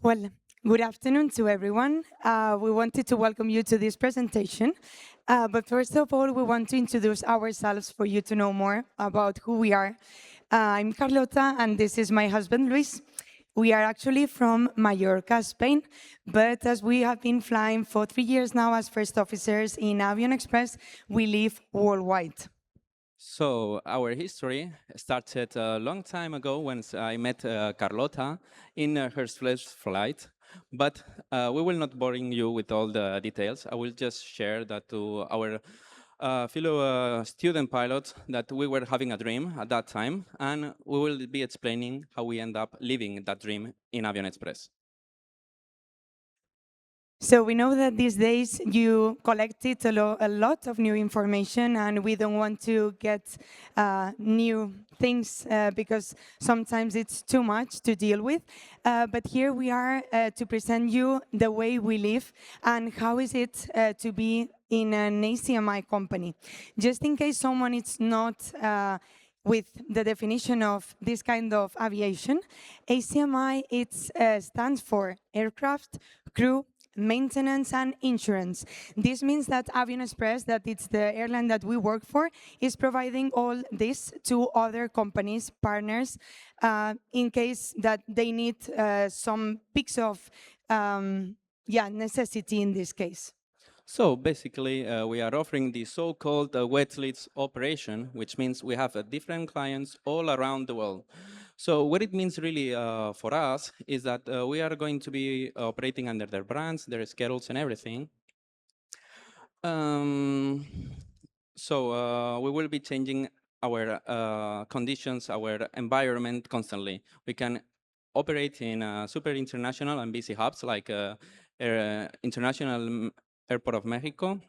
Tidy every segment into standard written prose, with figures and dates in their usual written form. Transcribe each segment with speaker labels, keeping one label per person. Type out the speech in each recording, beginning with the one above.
Speaker 1: Well, good afternoon to everyone. We wanted to welcome you to this presentation. But first of all, we want to introduce ourselves for you to know more about who we are. I'm Carlota, and this is my husband, Luis. We are actually from Mallorca, Spain, but as we have been flying for 3 years now as first officers in Avion Express, we live worldwide.
Speaker 2: So our history started a long time ago when I met Carlota in her first flight, but we will not boring you with all the details. I will just share that to our fellow student pilots that we were having a dream at that time, and we will be explaining how we end up living that dream in Avion Express.
Speaker 1: So we know that these days you collected a lot of new information, and we don't want to get new things because sometimes it's too much to deal with. But here we are to present you the way we live and how is it to be in an ACMI company. Just in case someone is not with the definition of this kind of aviation, ACMI stands for Aircraft, Crew, Maintenance and Insurance. This means that Avion Express, that it's the airline that we work for, is providing all this to other companies, partners, in case that they need some piece of necessity in this case.
Speaker 2: So basically, we are offering the so-called wet leads operation, which means we have different clients all around the world. So what it means really for us is that we are going to be operating under their brands, their schedules and everything. So we will be changing our conditions, our environment constantly. We can operate in super international and busy hubs like International Airport of Mexico,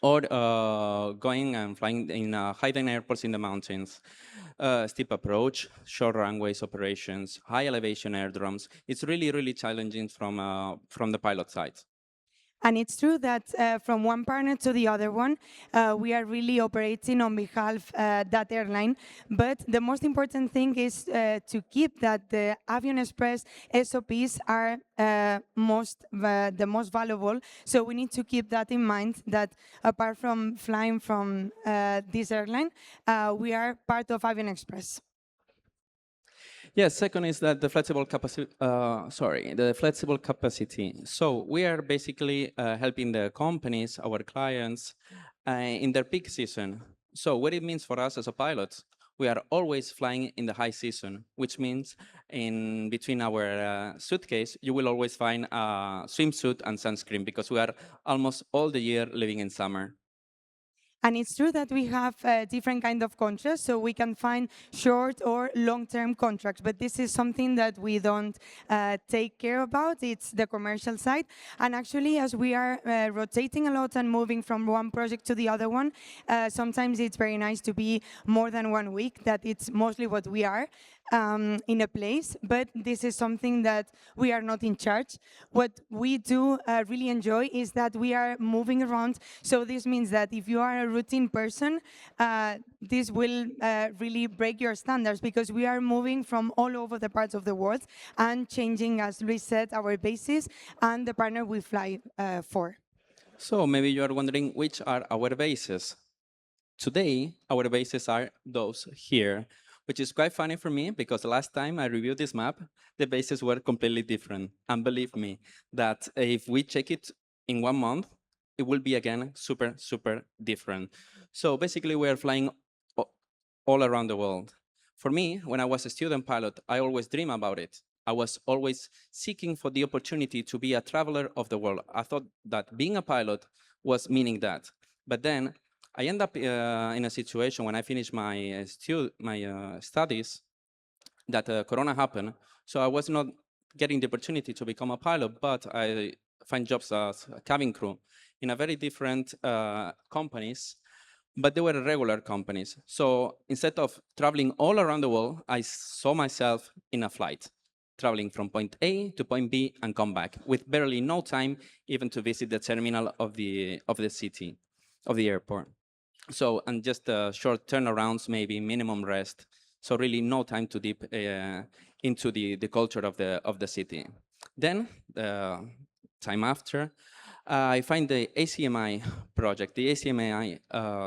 Speaker 2: or going and flying in hidden airports in the mountains. Steep approach, short runways operations, high elevation airdromes. It's really, really challenging from the pilot side.
Speaker 1: And it's true that from one partner to the other one, we are really operating on behalf that airline. But the most important thing is to keep that the Avion Express SOPs are the most valuable. So we need to keep that in mind, that apart from flying from this airline, we are part of Avion Express.
Speaker 2: Yes, second is that the flexible capacity, the flexible capacity. So we are basically helping the companies, our clients, in their peak season. So what it means for us as a pilot, we are always flying in the high season, which means in between our suitcase, you will always find a swimsuit and sunscreen because we are almost all the year living in summer.
Speaker 1: And it's true that we have different kind of contracts, so we can find short or long-term contracts, but this is something that we don't take care about. It's the commercial side. And actually, as we are rotating a lot and moving from one project to the other one, sometimes it's very nice to be more than 1 week. That it's mostly what we are. In a place, but this is something that we are not in charge. What we do really enjoy is that we are moving around. So this means that if you are a routine person, this will really break your standards because we are moving from all over the parts of the world and changing, as Luis said, our bases and the partner we fly for.
Speaker 2: So maybe you are wondering which are our bases. Today, our bases are those here, which is quite funny for me because last time I reviewed this map, the bases were completely different. And believe me, that if we check it in 1 month, it will be again super, super different. So basically, we are flying all around the world. For me, when I was a student pilot, I always dream about it. I was always seeking for the opportunity to be a traveler of the world. I thought that being a pilot was meaning that. But then I end up in a situation when I finished my studies that Corona happened. So I was not getting the opportunity to become a pilot, but I find jobs as a cabin crew in a very different companies, but they were regular companies. So instead of traveling all around the world, I saw myself in a flight, traveling from point A to point B and come back with barely no time even to visit the terminal of the city, of the airport. So, and just short turnarounds, maybe minimum rest. So really no time to deep into the culture of the city. Then, time after, I find the ACMI project, the ACMI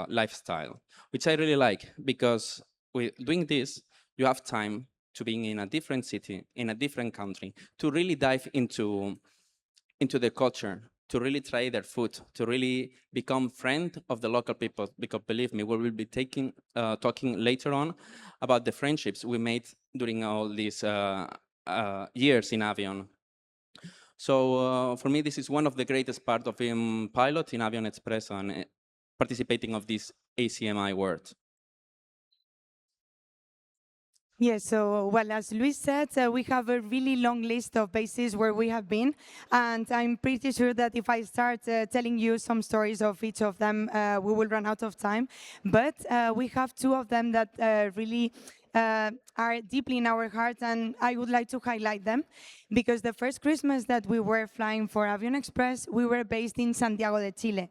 Speaker 2: lifestyle, which I really like because with doing this, you have time to being in a different city, in a different country, to really dive into the culture, to really try their food, to really become friend of the local people. Because believe me, we will be talking later on about the friendships we made during all these years in Avion. So for me, this is one of the greatest part of being pilot in Avion Express and participating of this ACMI world.
Speaker 1: Yes, so well, as Luis said, we have a really long list of bases where we have been, and I'm pretty sure that if I start telling you some stories of each of them, we will run out of time. But we have two of them that really are deeply in our hearts, and I would like to highlight them because the first Christmas that we were flying for Avion Express, we were based in Santiago de Chile,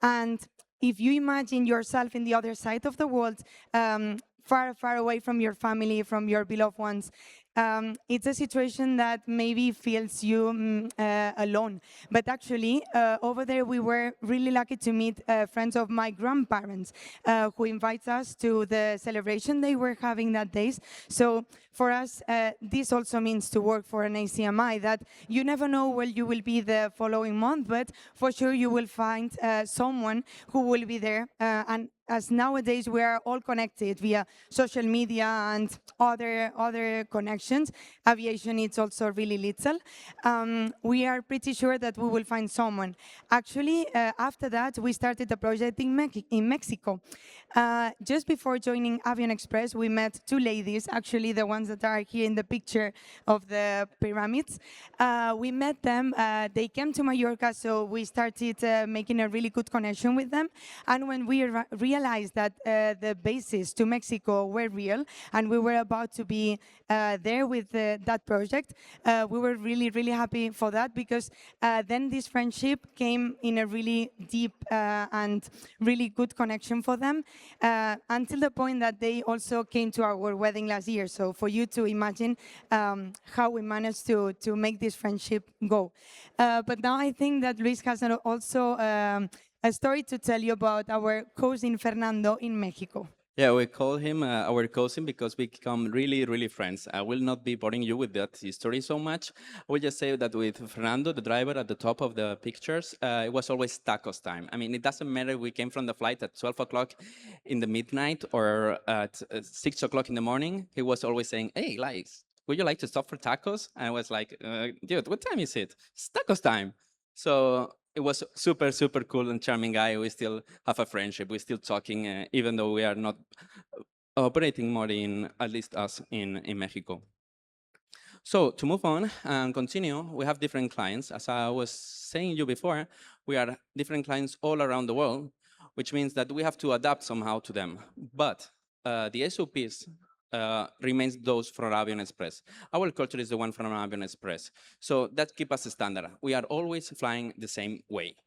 Speaker 1: and if you imagine yourself in the other side of the world, far, far away from your family, from your beloved ones, it's a situation that maybe feels you alone. But actually, over there, we were really lucky to meet friends of my grandparents who invite us to the celebration they were having that days. So for us, this also means to work for an ACMI, that you never know where you will be the following month, but for sure you will find someone who will be there. And as nowadays we are all connected via social media and other connections, aviation is also really little. We are pretty sure that we will find someone. Actually, after that, we started a project in Mexico. Just before joining Avion Express, we met two ladies, actually the ones that are here in the picture of the pyramids. We met them, they came to Mallorca, so we started making a really good connection with them. And when we realized that the bases to Mexico were real and we were about to be there with that project, we were really, really happy for that, because then this friendship came in a really deep and really good connection for them, until the point that they also came to our wedding last year. So for you to imagine how we managed to make this friendship go. But now I think that Luis has also a story to tell you about our cousin Fernando in Mexico.
Speaker 2: Yeah, we call him our cousin because we become really, really friends. I will not be boring you with that history so much. I will just say that with Fernando, the driver at the top of the pictures, it was always tacos time. I mean, it doesn't matter if we came from the flight at 12 o'clock in the midnight or at 6 o'clock in the morning. He was always saying, hey, Lies, would you like to stop for tacos? And I was like, dude, what time is it? It's tacos time. So it was super, super cool and charming guy. We still have a friendship. We're still talking, even though we are not operating more in, at least us, in Mexico. So to move on and continue, we have different clients. As I was saying you before, we are different clients all around the world, which means that we have to adapt somehow to them. But the SOPs remains those from Avion Express. Our culture is the one from Avion Express. So that keeps us standard. We are always flying the same way.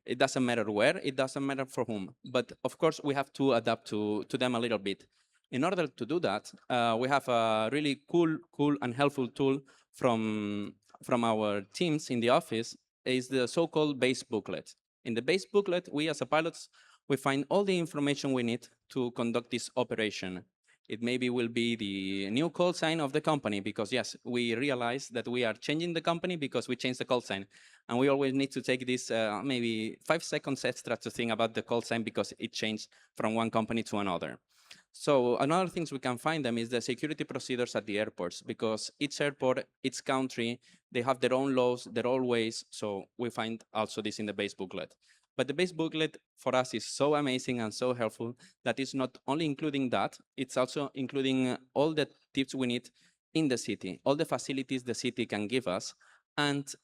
Speaker 2: It doesn't matter where, it doesn't matter for whom. But of course, we have to adapt to them a little bit. In order to do that, we have a really cool and helpful tool from our teams in the office, is the so-called base booklet. In the base booklet, we as a pilots, we find all the information we need to conduct this operation. It maybe will be the new call sign of the company, because yes, we realize that we are changing the company because we changed the call sign. And we always need to take this maybe 5 seconds extra to think about the call sign because it changed from one company to another. So another things we can find them is the security procedures at the airports, because each airport, each country, they have their own laws, their own ways. So we find also this in the base booklet. But the base booklet for us is so amazing and so helpful that it's not only including that, it's also including all the tips we need in the city, all the facilities the city can give us, and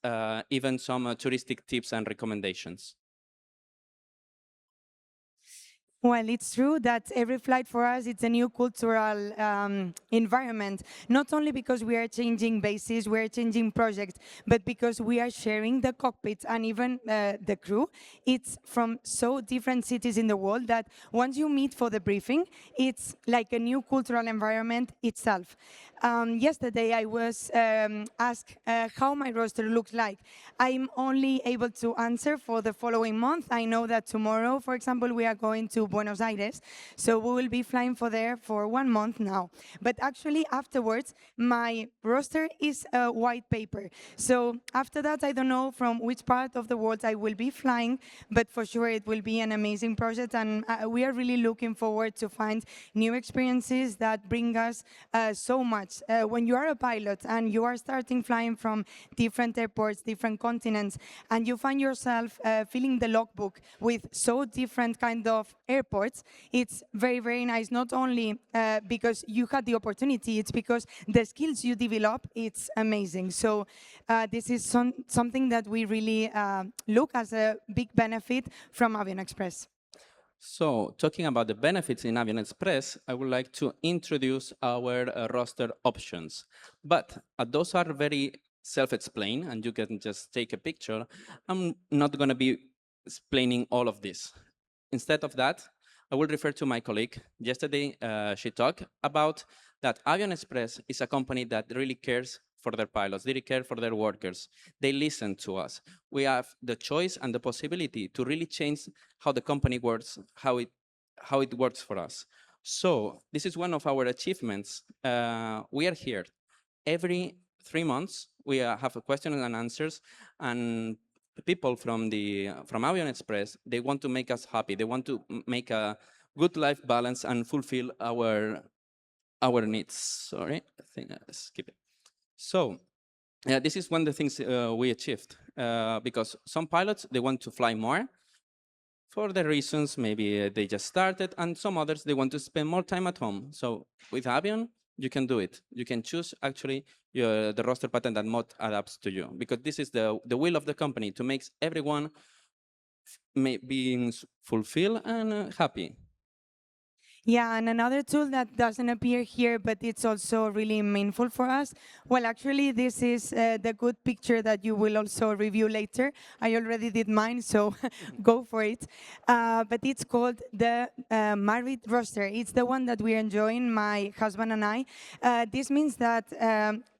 Speaker 2: even some touristic tips and recommendations.
Speaker 1: Well, it's true that every flight for us, it's a new cultural environment, not only because we are changing bases, we are changing projects, but because we are sharing the cockpit and even the crew. It's from so different cities in the world that once you meet for the briefing, it's like a new cultural environment itself. Yesterday, I was asked how my roster looks like. I'm only able to answer for the following month. I know that tomorrow, for example, we are going to Buenos Aires, so we will be flying for there for 1 month now. But actually, afterwards, my roster is a white paper. So after that, I don't know from which part of the world I will be flying, but for sure it will be an amazing project, and we are really looking forward to find new experiences that bring us so much. When you are a pilot and you are starting flying from different airports, different continents, and you find yourself filling the logbook with so different kind of airports, it's very, very nice, not only because you had the opportunity, it's because the skills you develop, it's amazing. So this is something that we really look as a big benefit from Avion Express.
Speaker 2: So, talking about the benefits in Avion Express, I would like to introduce our roster options. But those are very self-explained, and you can just take a picture. I'm not going to be explaining all of this. Instead of that, I will refer to my colleague. Yesterday, she talked about that Avion Express is a company that really cares for their pilots, they really care for their workers. They listen to us. We have the choice and the possibility to really change how the company works, how it works for us. So this is one of our achievements. We are here every 3 months. We have a question and answers, and people from Avion Express, they want to make us happy. They want to make a good life balance and fulfill our needs. Sorry, I think I skip it. So this is one of the things we achieved because some pilots, they want to fly more for the reasons maybe they just started, and some others, they want to spend more time at home. So with Avion, you can do it. You can choose actually the roster pattern that most adapts to you, because this is the will of the company to make everyone being fulfilled and happy.
Speaker 1: Yeah, and another tool that doesn't appear here, but it's also really meaningful for us. Well, actually, this is the good picture that you will also review later. I already did mine, so go for it. But it's called the Married roster. It's the one that we're enjoying, my husband and I. This means that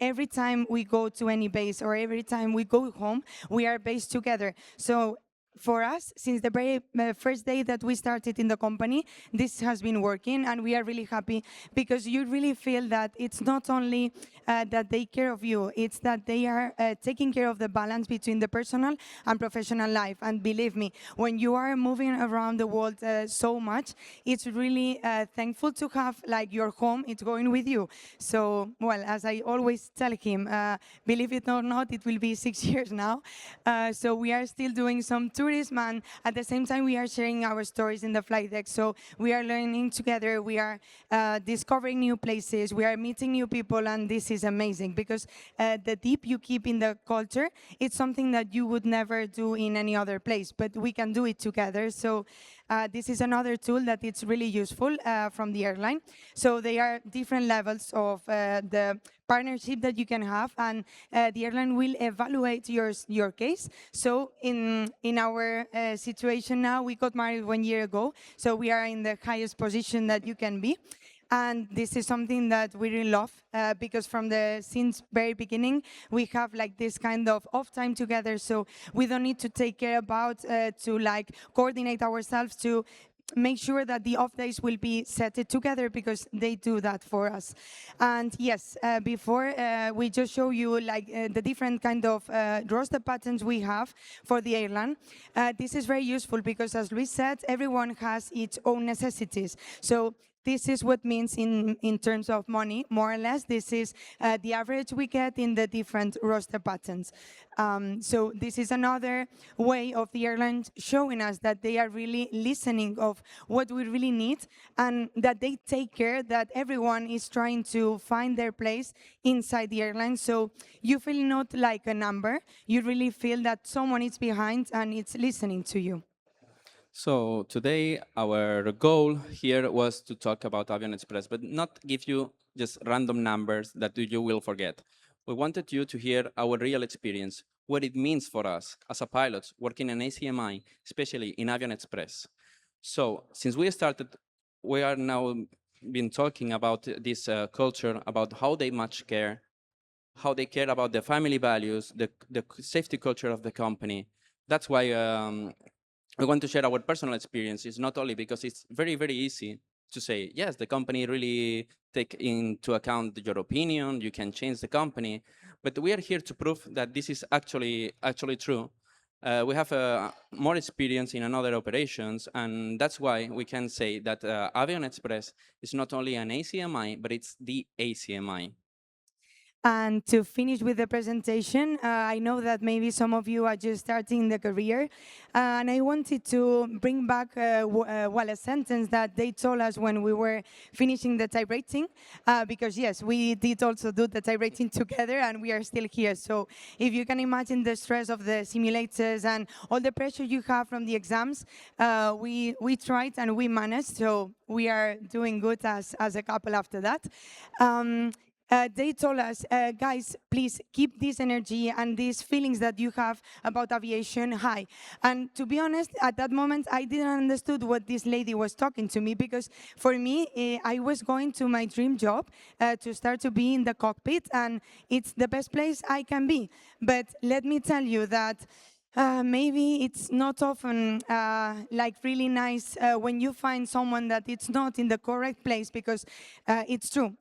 Speaker 1: every time we go to any base or every time we go home, we are based together. So for us, since the very first day that we started in the company, this has been working, and we are really happy because you really feel that it's not only that they care of you, it's that they are taking care of the balance between the personal and professional life. And believe me, when you are moving around the world so much, it's really thankful to have like your home, it's going with you. So, well, as I always tell him, believe it or not, it will be 6 years now. So we are still doing some tourism, and at the same time we are sharing our stories in the flight deck. So we are learning together, we are discovering new places, we are meeting new people, and this is amazing because the deep you keep in the culture, it's something that you would never do in any other place, but we can do it together. So this is another tool that it's really useful from the airline. So there are different levels of the partnership that you can have, and the airline will evaluate your case. So in our situation now, we got married 1 year ago, so we are in the highest position that you can be. And this is something that we really love because since very beginning, we have like this kind of off time together. So we don't need to take care about to like coordinate ourselves to make sure that the off days will be set together because they do that for us. And yes, before we just show you like the different kind of roster patterns we have for the airline. This is very useful because, as Luis said, everyone has its own necessities. So this is what means in terms of money, more or less. This is the average we get in the different roster patterns. So this is another way of the airlines showing us that they are really listening of what we really need, and that they take care that everyone is trying to find their place inside the airline. So you feel not like a number, you really feel that someone is behind and it's listening to you.
Speaker 2: So today our goal here was to talk about Avion Express, but not give you just random numbers that you will forget. We wanted you to hear our real experience, what it means for us as a pilots working in ACMI, especially in Avion Express. So since we started, we are now been talking about this culture, about how they much care, how they care about the family values, the safety culture of the company. That's why we want to share our personal experiences, not only because it's very, very easy to say, yes, the company really take into account your opinion, you can change the company, but we are here to prove that this is actually true. We have more experience in another operations, and that's why we can say that Avion Express is not only an ACMI, but it's the ACMI.
Speaker 1: And to finish with the presentation, I know that maybe some of you are just starting the career, and I wanted to bring back well, a sentence that they told us when we were finishing the type rating, because yes, we did also do the type rating together, and we are still here. So if you can imagine the stress of the simulators and all the pressure you have from the exams, we tried and we managed, so we are doing good as a couple after that. They told us, guys, please keep this energy and these feelings that you have about aviation high. And to be honest, at that moment, I didn't understood what this lady was talking to me, because for me, I was going to my dream job to start to be in the cockpit, and it's the best place I can be. But let me tell you that maybe it's not often like really nice when you find someone that it's not in the correct place, because it's true.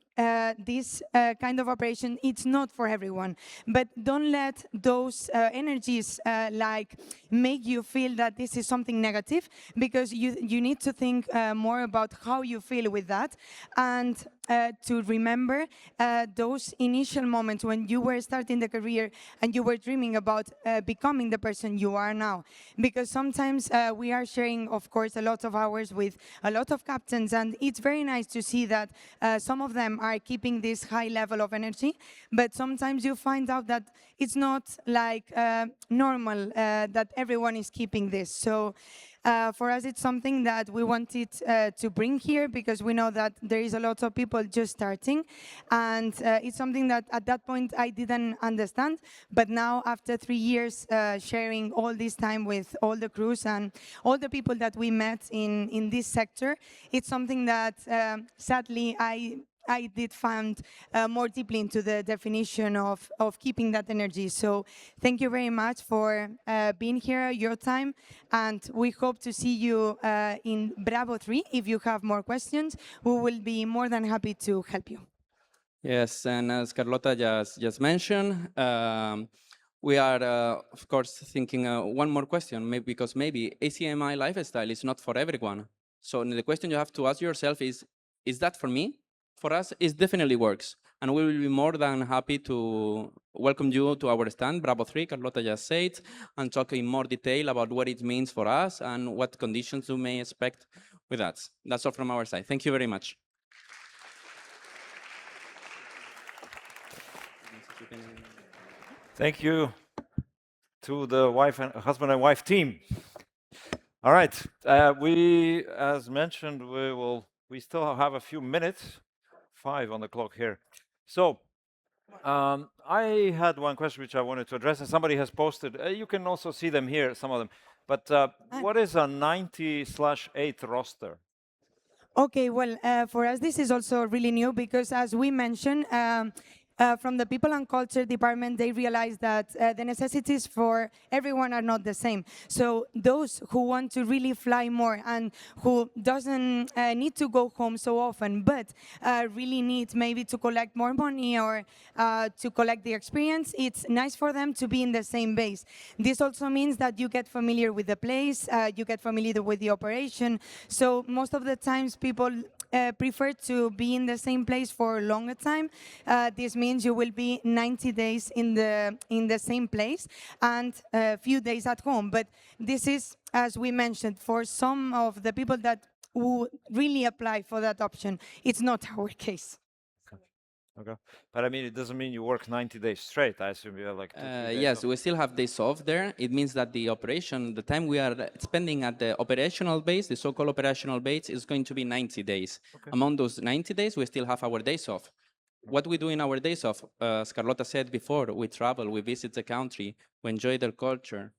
Speaker 1: This kind of operation, it's not for everyone. But don't let those energies like make you feel that this is something negative, because you need to think more about how you feel with that, and to remember those initial moments when you were starting the career and you were dreaming about becoming the person you are now. Because sometimes we are sharing, of course, a lot of hours with a lot of captains, and it's very nice to see that some of them are keeping this high level of energy, but sometimes you find out that it's not like normal that everyone is keeping this. So for us, it's something that we wanted to bring here, because we know that there is a lot of people just starting, and it's something that at that point I didn't understand, but now after 3 years sharing all this time with all the crews and all the people that we met in this sector, it's something that sadly I did find more deeply into the definition of keeping that energy. So thank you very much for being here, your time, and we hope to see you in Bravo 3. If you have more questions, we will be more than happy to help you.
Speaker 2: Yes, and as Carlota just mentioned, we are, of course, thinking one more question, maybe, because maybe ACMI lifestyle is not for everyone. So the question you have to ask yourself is that for me? For us, it definitely works. And we will be more than happy to welcome you to our stand, Bravo 3, Carlota just said, and talk in more detail about what it means for us and what conditions you may expect with us. That's all from our side. Thank you very much.
Speaker 3: Thank you to the husband and wife team. All right, we, as mentioned, we still have a few minutes, 5 on the clock here. So I had one question which I wanted to address, and somebody has posted. You can also see them here, some of them. But what is a 90/8 roster?
Speaker 1: Okay, well, for us this is also really new, because as we mentioned, from the People and Culture Department, they realized that the necessities for everyone are not the same. So those who want to really fly more and who doesn't need to go home so often, but really need maybe to collect more money or to collect the experience, it's nice for them to be in the same base. This also means that you get familiar with the place, you get familiar with the operation. So most of the times people prefer to be in the same place for a longer time. This means you will be 90 days in the same place and a few days at home. But this is, as we mentioned, for some of the people that who really apply for that option. It's not our case.
Speaker 3: Okay. But I mean, it doesn't mean you work 90 days straight. I assume you have like 2, 3 days
Speaker 2: Yes,
Speaker 3: off.
Speaker 2: we still have days off there. It means that the operation, the time we are spending at the operational base, the so-called operational base, is going to be 90 days.
Speaker 3: Okay.
Speaker 2: Among those 90 days, we still have our days off. What we do in our days off, as Carlota said before, we travel, we visit the country, we enjoy their culture,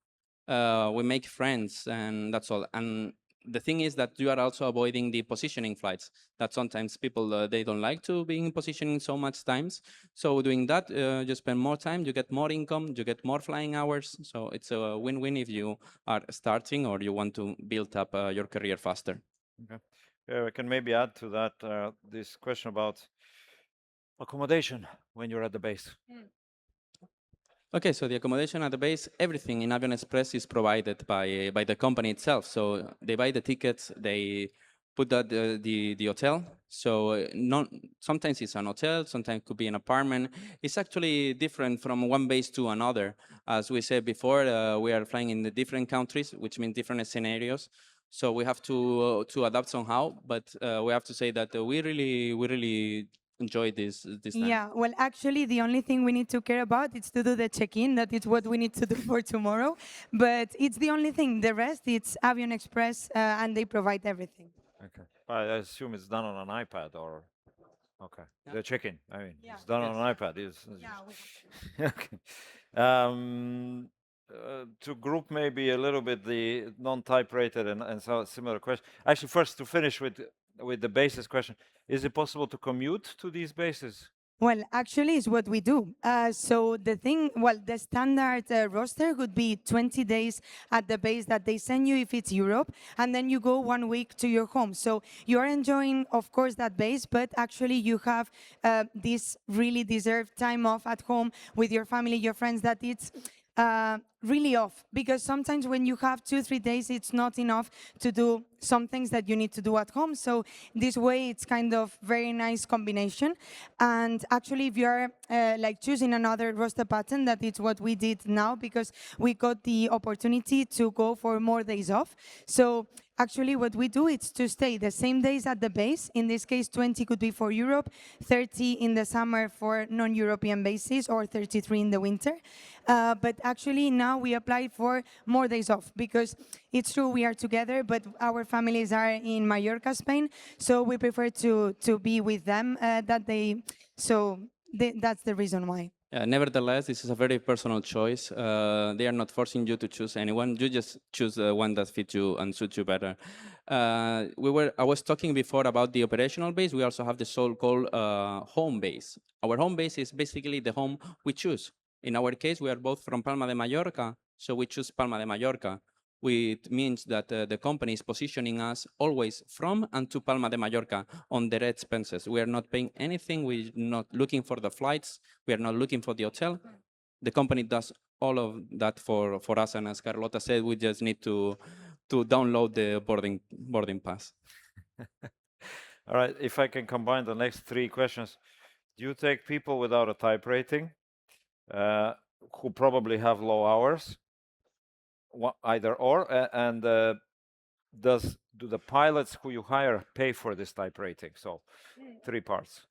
Speaker 2: we make friends, and that's all. And the thing is that you are also avoiding the positioning flights that sometimes people they don't like to be in positioning so much times. So doing that, you spend more time, you get more income, you get more flying hours. So it's a win-win if you are starting or you want to build up your career faster.
Speaker 3: Okay. I can maybe add to that this question about accommodation when you're at the base.
Speaker 2: Okay, so the accommodation at the base, everything in Avion Express is provided by the company itself. So they buy the tickets, they put that the hotel. So not sometimes it's an hotel, sometimes it could be an apartment. It's actually different from one base to another. As we said before, we are flying in the different countries, which means different scenarios. So we have to adapt somehow. But we have to say that we really enjoy this time.
Speaker 1: Yeah, well, actually, the only thing we need to care about is to do the check-in. That is what we need to do for tomorrow. But it's the only thing. The rest, it's Avion Express, and they provide everything.
Speaker 3: Okay. I assume it's done on an iPad or. Okay.
Speaker 2: Yeah.
Speaker 3: The check-in. I mean,
Speaker 1: Yeah.
Speaker 3: it's done on
Speaker 2: Yes.
Speaker 3: an iPad.
Speaker 1: Yeah,
Speaker 3: Okay. To group maybe a little bit the non-type rated and so similar question. Actually, first to finish with the basis question, is it possible to commute to these bases?
Speaker 1: Well, actually, it's what we do. So the thing, well, the standard roster would be 20 days at the base that they send you if it's Europe, and then you go 1 week to your home. So you are enjoying, of course, that base, but actually you have this really deserved time off at home with your family, your friends, that it's really off, because sometimes when you have 2-3 days, it's not enough to do some things that you need to do at home. So this way, it's kind of very nice combination. And actually, if you are like choosing another roster pattern, that is what we did now, because we got the opportunity to go for more days off. So actually, what we do is to stay the same days at the base. In this case, 20 could be for Europe, 30 in the summer for non-European bases, or 33 in the winter. But actually, now we apply for more days off, because it's true we are together, but our families are in Mallorca, Spain. So we prefer to be with them that day. So that's the reason why.
Speaker 2: Nevertheless, this is a very personal choice. They are not forcing you to choose anyone. You just choose the one that fits you and suits you better. I was talking before about the operational base. We also have the so-called home base. Our home base is basically the home we choose. In our case, we are both from Palma de Mallorca, so we choose Palma de Mallorca, which means that the company is positioning us always from and to Palma de Mallorca on their expenses. We are not paying anything. We're not looking for the flights. We are not looking for the hotel. The company does all of that for us. And as Carlota said, we just need to download the boarding pass.
Speaker 3: All right. If I can combine the next 3 questions, do you take people without a type rating who probably have low hours? Either or, and do the pilots who you hire pay for this type rating? So 3 parts.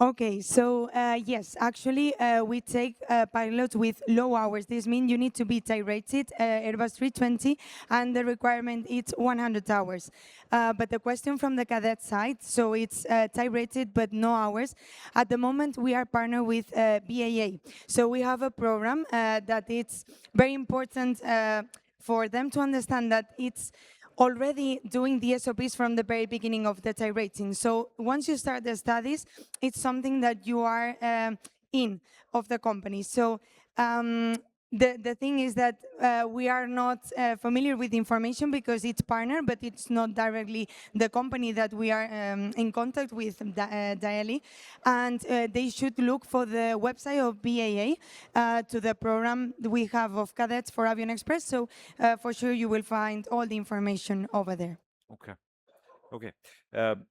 Speaker 1: Okay, so yes, actually, we take pilots with low hours. This means you need to be type rated Airbus 320, and the requirement is 100 hours. But the question from the cadet side, so it's type rated but no hours. At the moment, we are partnered with BAA. So we have a program that it's very important for them to understand that it's already doing the SOPs from the very beginning of the type rating. So once you start the studies, it's something that you are in of the company. So the thing is that we are not familiar with the information because it's partner, but it's not directly the company that we are in contact with daily. And they should look for the website of BAA to the program we have of cadets for Avion Express. So for sure you will find all the information over there.
Speaker 3: Okay. Okay.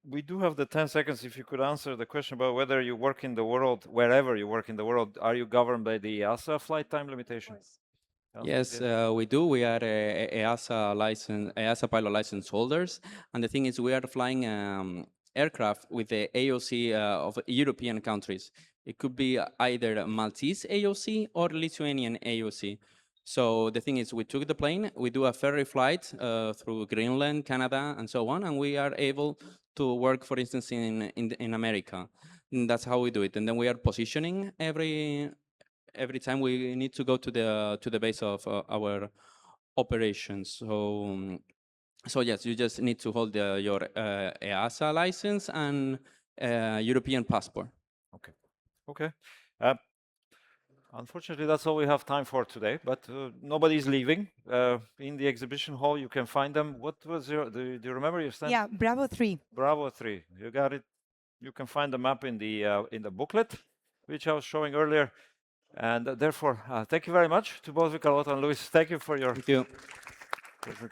Speaker 3: We do have the 10 seconds. If you could answer the question about whether you work in the world, wherever you work in the world, are you governed by the EASA flight time limitation?
Speaker 2: Yes, we do. We are EASA pilot license holders, and the thing is, we are flying aircraft with the AOC of European countries. It could be either a Maltese AOC or Lithuanian AOC. So the thing is, we took the plane, we do a ferry flight through Greenland, Canada, and so on, and we are able to work, for instance, in America. And that's how we do it. And then we are positioning every time we need to go to the base of our operations. So yes, you just need to hold your EASA license and European passport.
Speaker 3: Okay. Okay. Unfortunately, that's all we have time for today, but nobody's leaving. In the exhibition hall, you can find them. What was do you remember your stand?
Speaker 1: Yeah, Bravo 3.
Speaker 3: Bravo 3. You got it. You can find the map in the booklet, which I was showing earlier. And therefore, thank you very much to both Carlota and Luis. Thank you for your
Speaker 2: Thank you.
Speaker 3: presentation.